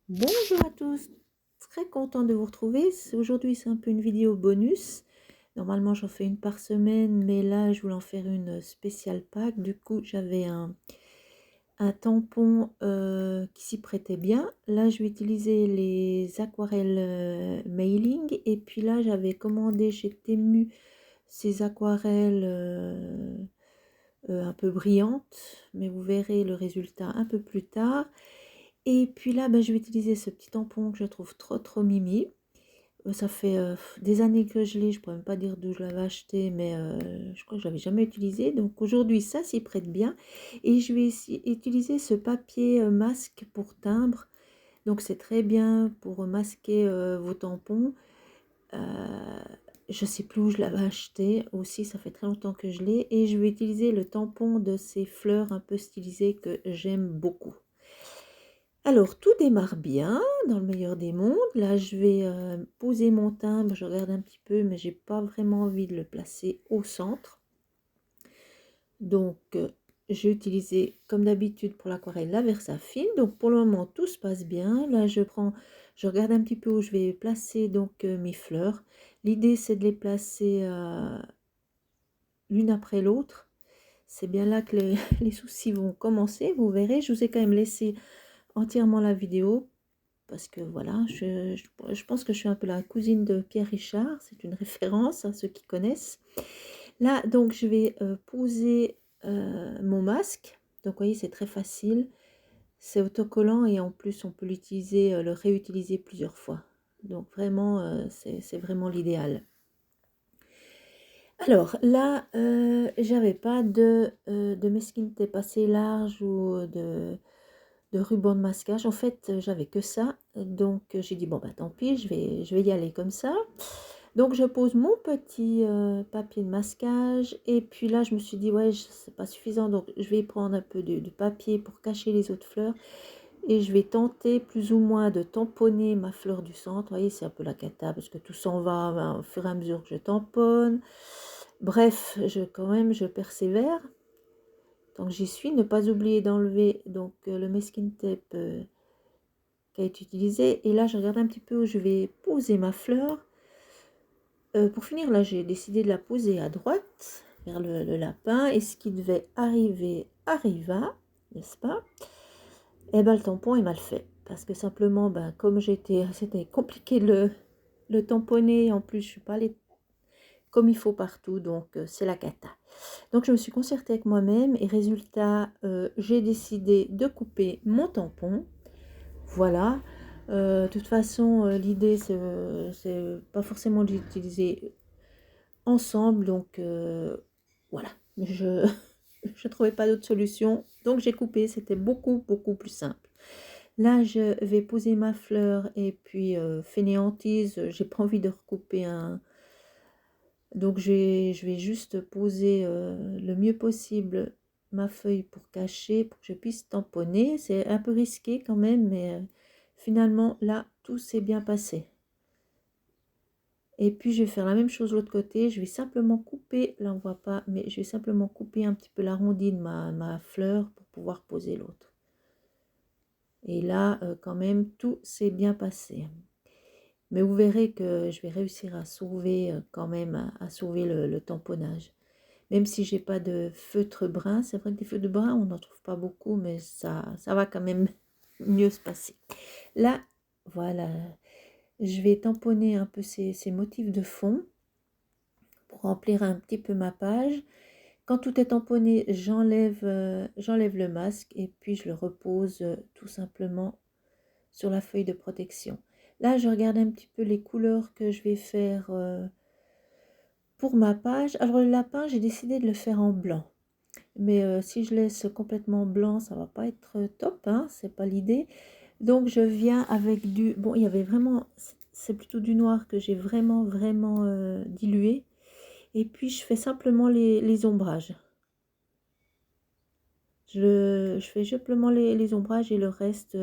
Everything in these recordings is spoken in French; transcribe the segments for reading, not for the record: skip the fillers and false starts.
Bonjour à tous, très content de vous retrouver. Aujourd'hui, c'est un peu une vidéo bonus. Normalement, j'en fais une par semaine, mais là, je voulais en faire une spéciale Pâques. Du coup, j'avais un tampon qui s'y prêtait bien. Là, je vais utiliser les aquarelles mailing. Et puis là, j'avais commandé chez Temu ces aquarelles un peu brillantes, mais vous verrez le résultat un peu plus tard. Et puis là, je vais utiliser ce petit tampon que je trouve trop mimi. Ça fait des années que je l'ai, je ne pourrais même pas dire d'où je l'avais acheté, mais je crois que je ne l'avais jamais utilisé. Donc aujourd'hui, ça s'y prête bien. Et je vais utiliser ce papier masque pour timbre. Donc c'est très bien pour masquer vos tampons. Je ne sais plus où je l'avais acheté aussi, ça fait très longtemps que je l'ai. Et je vais utiliser le tampon de ces fleurs un peu stylisées que j'aime beaucoup. Alors, tout démarre bien, dans le meilleur des mondes. Là, je vais poser mon timbre. Je regarde un petit peu, mais j'ai pas vraiment envie de le placer au centre. Donc, j'ai utilisé, comme d'habitude, pour l'aquarelle, la Versafine. Donc, pour le moment, tout se passe bien. Là, je regarde un petit peu où je vais placer donc mes fleurs. L'idée, c'est de les placer l'une après l'autre. C'est bien là que les soucis vont commencer. Vous verrez, je vous ai quand même laissé entièrement la vidéo parce que voilà, je pense que je suis un peu la cousine de Pierre Richard, c'est une référence à ceux qui connaissent. Là, donc, je vais poser mon masque. Donc, vous voyez, c'est très facile. C'est autocollant et en plus, on peut l'utiliser, le réutiliser plusieurs fois. Donc, vraiment, c'est vraiment l'idéal. Alors là, j'avais pas de masking tape assez large ou de ruban de masquage. En fait, j'avais que ça. Donc, j'ai dit, bon, tant pis, je vais y aller comme ça. Donc, je pose mon petit papier de masquage. Et puis là, je me suis dit, ouais, c'est pas suffisant. Donc, je vais prendre un peu de papier pour cacher les autres fleurs. Et je vais tenter plus ou moins de tamponner ma fleur du centre. Vous voyez, c'est un peu la cata parce que tout s'en va au fur et à mesure que je tamponne. Bref, quand même, je persévère. Donc j'y suis, ne pas oublier d'enlever donc le masking tape qui a été utilisé. Et là, je regarde un petit peu où je vais poser ma fleur. Pour finir, là, j'ai décidé de la poser à droite, vers le lapin. Et ce qui devait arriver, arriva, n'est-ce pas? Et le tampon est mal fait. Parce que simplement, comme c'était compliqué de le tamponner. En plus, je ne suis pas allée comme il faut partout, donc c'est la cata. Donc je me suis concertée avec moi-même et résultat, j'ai décidé de couper mon tampon. Voilà. De toute façon, l'idée, c'est pas forcément de l'utiliser ensemble. Donc voilà. Je ne trouvais pas d'autre solution. Donc j'ai coupé. C'était beaucoup plus simple. Là, je vais poser ma fleur et puis fainéantise. J'ai pas envie de recouper un. Donc je vais juste poser le mieux possible ma feuille pour cacher, pour que je puisse tamponner. C'est un peu risqué quand même, mais finalement là, tout s'est bien passé. Et puis je vais faire la même chose de l'autre côté. Je vais simplement couper, là on ne voit pas, mais je vais simplement couper un petit peu l'arrondi de ma fleur pour pouvoir poser l'autre. Et là, quand même, tout s'est bien passé. Mais vous verrez que je vais réussir à sauver quand même, à sauver le tamponnage. Même si j'ai pas de feutre brun, c'est vrai que des feutres bruns, on n'en trouve pas beaucoup, mais ça va quand même mieux se passer. Là, voilà, je vais tamponner un peu ces motifs de fond pour remplir un petit peu ma page. Quand tout est tamponné, j'enlève le masque et puis je le repose tout simplement sur la feuille de protection. Là, je regarde un petit peu les couleurs que je vais faire pour ma page. Alors le lapin, j'ai décidé de le faire en blanc. Mais si je laisse complètement blanc, ça va pas être top, hein, c'est pas l'idée. Donc je viens avec du... Bon, il y avait vraiment... C'est plutôt du noir que j'ai vraiment dilué. Et puis je fais simplement les ombrages. Je fais simplement les ombrages et le reste,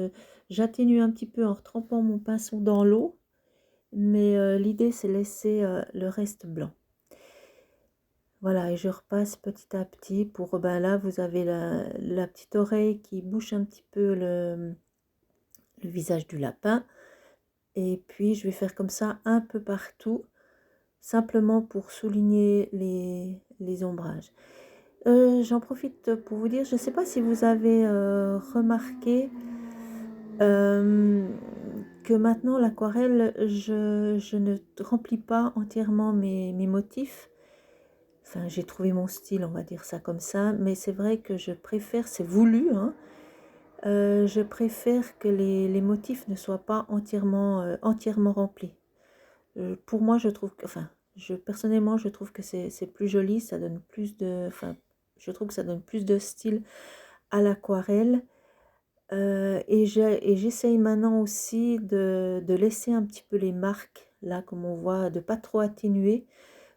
j'atténue un petit peu en retrempant mon pinceau dans l'eau. Mais l'idée, c'est laisser le reste blanc. Voilà, et je repasse petit à petit pour, là, vous avez la petite oreille qui bouche un petit peu le visage du lapin. Et puis je vais faire comme ça un peu partout, simplement pour souligner les ombrages. J'en profite pour vous dire, je ne sais pas si vous avez remarqué que maintenant l'aquarelle, je ne remplis pas entièrement mes motifs. Enfin, j'ai trouvé mon style, on va dire ça comme ça, mais c'est vrai que je préfère, c'est voulu, hein, je préfère que les motifs ne soient pas entièrement remplis. Pour moi, je trouve que, enfin, personnellement, je trouve que c'est plus joli, ça donne plus de, enfin, je trouve que ça donne plus de style à l'aquarelle. Et j'essaye maintenant aussi de laisser un petit peu les marques, là, comme on voit, de pas trop atténuer.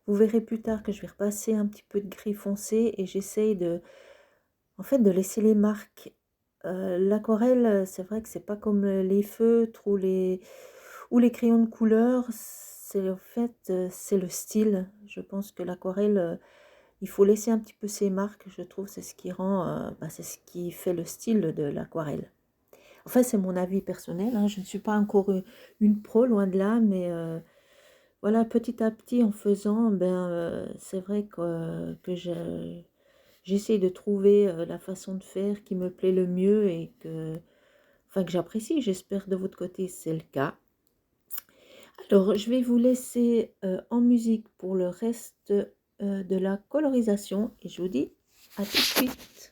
Vous verrez plus tard que je vais repasser un petit peu de gris foncé et j'essaye en fait, de laisser les marques. L'aquarelle, c'est vrai que c'est pas comme les feutres ou les crayons de couleur. C'est en fait, c'est le style. Je pense que l'aquarelle, il faut laisser un petit peu ses marques. Je trouve c'est ce qui rend, c'est ce qui fait le style de l'aquarelle. Enfin, c'est mon avis personnel, hein. Je ne suis pas encore une pro, loin de là, mais voilà, petit à petit, en faisant, c'est vrai que j'essaie de trouver la façon de faire qui me plaît le mieux et que j'apprécie. J'espère de votre côté, c'est le cas. Alors, je vais vous laisser en musique pour le reste de la colorisation et je vous dis à tout de suite.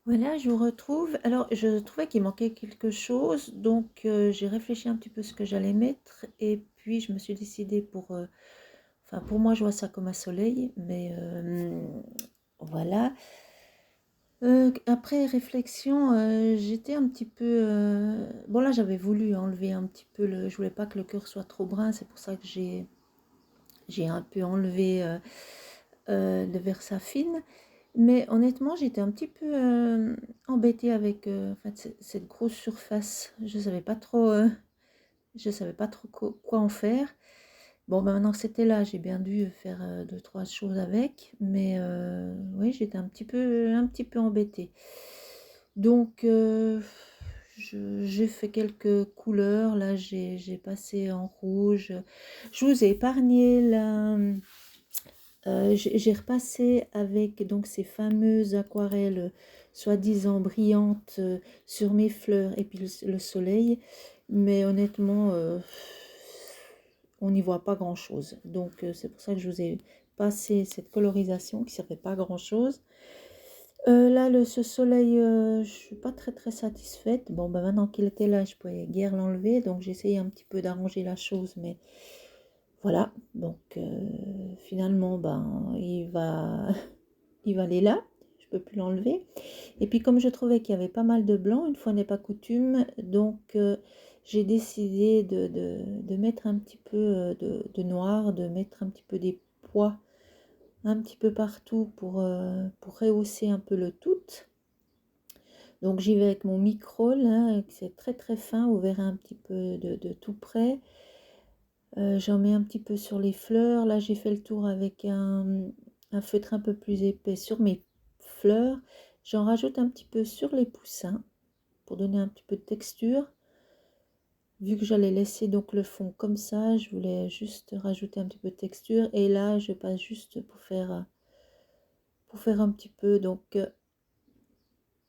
Voilà, je vous retrouve. Alors, je trouvais qu'il manquait quelque chose, donc j'ai réfléchi un petit peu ce que j'allais mettre, et puis je me suis décidée enfin pour moi, je vois ça comme un soleil, mais voilà. Après réflexion, j'étais un petit peu... bon là, j'avais voulu enlever un petit peu je voulais pas que le cœur soit trop brun, c'est pour ça que j'ai un peu enlevé de Versafine. Mais honnêtement, j'étais un petit peu embêtée avec enfin, cette grosse surface. Je savais pas trop quoi en faire. Bon, ben, maintenant que c'était là, j'ai bien dû faire deux, trois choses avec. Mais oui, j'étais un petit peu embêtée. Donc, j'ai fait quelques couleurs. Là, j'ai passé en rouge. Je vous ai épargné la... j'ai repassé avec donc ces fameuses aquarelles soi-disant brillantes sur mes fleurs et puis le soleil, mais honnêtement on n'y voit pas grand chose, donc c'est pour ça que je vous ai passé cette colorisation qui ne servait pas à grand chose. Là ce soleil je suis pas très satisfaite. Bon ben maintenant qu'il était là je pouvais guère l'enlever, donc j'ai essayé un petit peu d'arranger la chose, mais voilà, donc finalement, ben, il va aller là, je peux plus l'enlever. Et puis comme je trouvais qu'il y avait pas mal de blanc, une fois n'est pas coutume, donc j'ai décidé de mettre un petit peu de noir, de mettre un petit peu des pois un petit peu partout pour rehausser un peu le tout. Donc j'y vais avec mon micro là, c'est très très fin, vous verrez un petit peu de tout près. J'en mets un petit peu sur les fleurs. Là j'ai fait le tour avec un feutre un peu plus épais sur mes fleurs. J'en rajoute un petit peu sur les poussins pour donner un petit peu de texture. Vu que j'allais laisser donc le fond comme ça, je voulais juste rajouter un petit peu de texture. Et là je passe juste pour faire un petit peu donc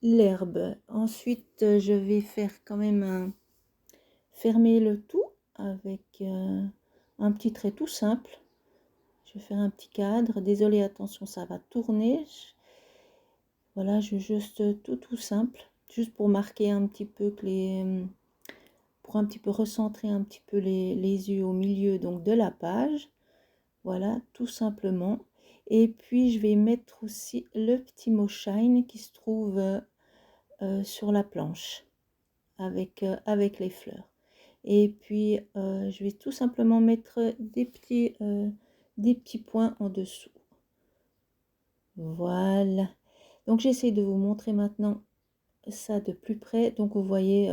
l'herbe. Ensuite je vais faire quand même fermer le tout avec un petit trait tout simple. Je vais faire un petit cadre. Désolée, attention, ça va tourner. Voilà, je juste tout simple, juste pour marquer un petit peu que pour un petit peu recentrer un petit peu les yeux au milieu donc de la page. Voilà, tout simplement. Et puis je vais mettre aussi le petit mot shine qui se trouve sur la planche avec les fleurs. Et puis je vais tout simplement mettre des petits points en dessous. Voilà. Donc j'essaie de vous montrer maintenant ça de plus près. Donc vous voyez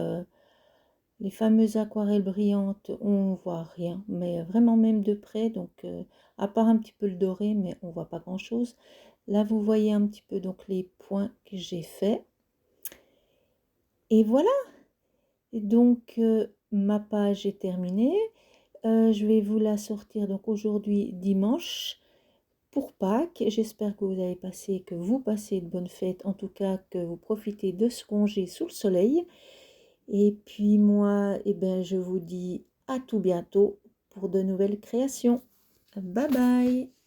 les fameuses aquarelles brillantes, on voit rien, mais vraiment même de près. Donc à part un petit peu le doré, mais on voit pas grand chose. Là vous voyez un petit peu donc les points que j'ai fait. Et voilà. Et donc ma page est terminée. Je vais vous la sortir donc aujourd'hui dimanche pour Pâques. J'espère que vous avez passé, que vous passez de bonnes fêtes, en tout cas que vous profitez de ce congé sous le soleil. Et puis moi, eh ben, je vous dis à tout bientôt pour de nouvelles créations. Bye bye!